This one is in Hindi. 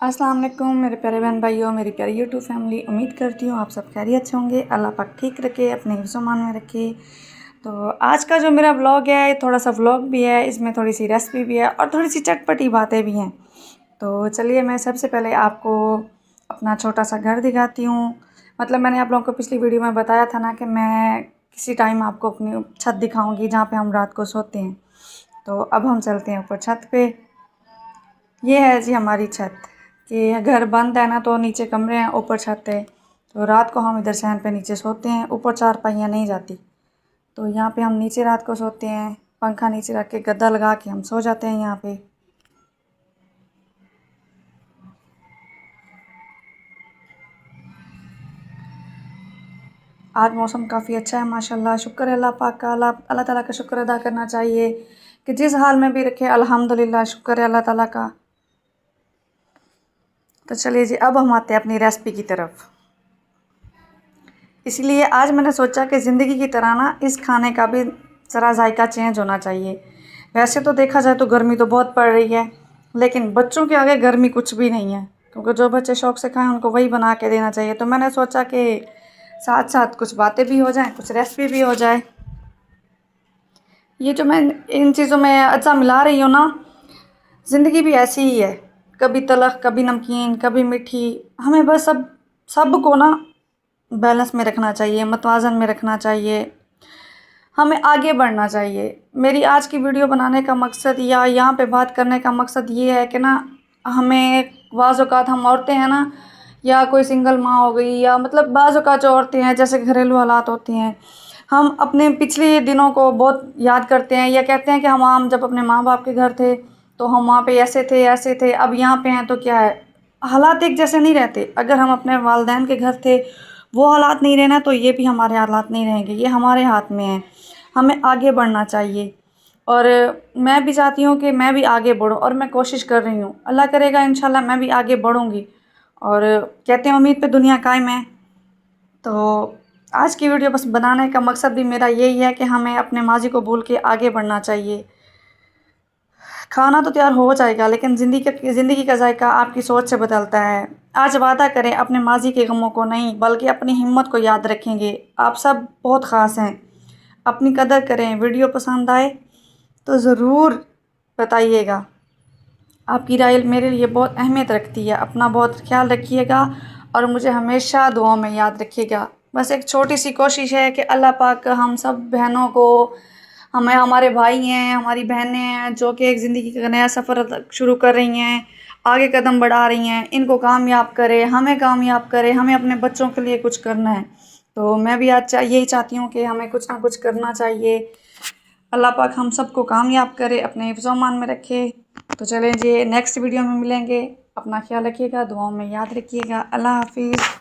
अस्सलाम वालेकुम मेरे प्यारे बहन भाइयों, मेरी प्यारी यूट्यूब फैमिली। उम्मीद करती हूँ आप सब खैरियत से होंगे। अल्लाह पाक ठीक रखे, अपने हिफ्ज़-ओ-मान में रखे। तो आज का जो मेरा व्लॉग है, थोड़ा सा व्लॉग भी है, इसमें थोड़ी सी रेसिपी भी है और थोड़ी सी चटपटी बातें भी हैं। तो चलिए मैं सबसे पहले आपको अपना छोटा सा घर दिखाती हूँ। मतलब मैंने आप लोगों को पिछली वीडियो में बताया था ना कि मैं किसी टाइम आपको अपनी छत दिखाऊँगी जहाँ पर हम रात को सोते हैं। तो अब हम चलते हैं ऊपर छत पर। ये है जी हमारी छत। कि घर बंद है ना, तो नीचे कमरे हैं, ऊपर छत है। तो रात को हम इधर सहन पे नीचे सोते हैं, ऊपर चारपाइयाँ नहीं जाती। तो यहाँ पे हम नीचे रात को सोते हैं, पंखा नीचे रख के गद्दा लगा के हम सो जाते हैं यहाँ पे। आज मौसम काफ़ी अच्छा है माशाल्लाह, शुक्र है अल्लाह पाक का। अल्लाह ताला का शुक्र अदा करना चाहिए कि जिस हाल में भी रखे, अल्हम्दुलिल्लाह, शुक्र है अल्लाह ताला का। तो चलिए जी, अब हम आते हैं अपनी रेसिपी की तरफ। इसलिए आज मैंने सोचा कि ज़िंदगी की तरह ना इस खाने का भी ज़रा जायका चेंज होना चाहिए। वैसे तो देखा जाए तो गर्मी तो बहुत पड़ रही है, लेकिन बच्चों के आगे गर्मी कुछ भी नहीं है, क्योंकि जो बच्चे शौक़ से खाएं उनको वही बना के देना चाहिए। तो मैंने सोचा कि साथ साथ कुछ बातें भी हो जाएं, कुछ रेसिपी भी हो जाए। ये जो मैं इन चीज़ों में अज्जा मिला रही हूँ ना, ज़िंदगी भी ऐसी ही है, कभी तलख़, कभी नमकीन, कभी मीठी। हमें बस सब को ना बैलेंस में रखना चाहिए, मतवाज़न में रखना चाहिए, हमें आगे बढ़ना चाहिए। मेरी आज की वीडियो बनाने का मकसद या यहाँ पे बात करने का मकसद ये है कि ना, हमें बाज़ औक़ात हम औरतें हैं ना, या कोई सिंगल माँ हो गई, या मतलब बाज़ औक़ात जो औरतें हैं, जैसे घरेलू हालात होते हैं, हम अपने पिछले दिनों को बहुत याद करते हैं या कहते हैं कि हम जब अपने माँ बाप के घर थे तो हम वहाँ पे ऐसे थे, अब यहाँ पे हैं तो क्या है, हालात एक जैसे नहीं रहते। अगर हम अपने वालिदैन के घर थे, वो हालात नहीं रहना, तो ये भी हमारे हालात नहीं रहेंगे। ये हमारे हाथ में है, हमें आगे बढ़ना चाहिए। और मैं भी चाहती हूँ कि मैं भी आगे बढ़ूँ, और मैं कोशिश कर रही हूँ। अल्लाह करेगा इंशाल्लाह मैं भी आगे बढ़ूँगी। और कहते हैं उम्मीद पे दुनिया कायम है। तो आज की वीडियो बस बनाने का मकसद भी मेरा यही है कि हमें अपने माजी को भूल के आगे बढ़ना चाहिए। खाना तो तैयार हो जाएगा, लेकिन ज़िंदगी का जायका आपकी सोच से बदलता है। आज वादा करें अपने माजी के गमों को नहीं, बल्कि अपनी हिम्मत को याद रखेंगे। आप सब बहुत ख़ास हैं, अपनी कदर करें। वीडियो पसंद आए तो ज़रूर बताइएगा। आपकी राय मेरे लिए बहुत अहमियत रखती है। अपना बहुत ख्याल रखिएगा और मुझे हमेशा दुआओं में याद रखिएगा। बस एक छोटी सी कोशिश है कि अल्लाह पाक हम सब बहनों को, हमें, हमारे भाई हैं, हमारी बहनें हैं जो कि एक ज़िंदगी का नया सफ़र शुरू कर रही हैं, आगे कदम बढ़ा रही हैं, इनको कामयाब करे, हमें कामयाब करे। हमें अपने बच्चों के लिए कुछ करना है। तो मैं भी आज यही चाहती हूँ कि हमें कुछ ना कुछ करना चाहिए। अल्लाह पाक हम सबको कामयाब करे, अपने हिफ्ज़-ओ-मान में रखे। तो चलें जी, नेक्स्ट वीडियो में मिलेंगे। अपना ख्याल रखिएगा, दुआओं में याद रखिएगा। अल्लाह हाफिज़।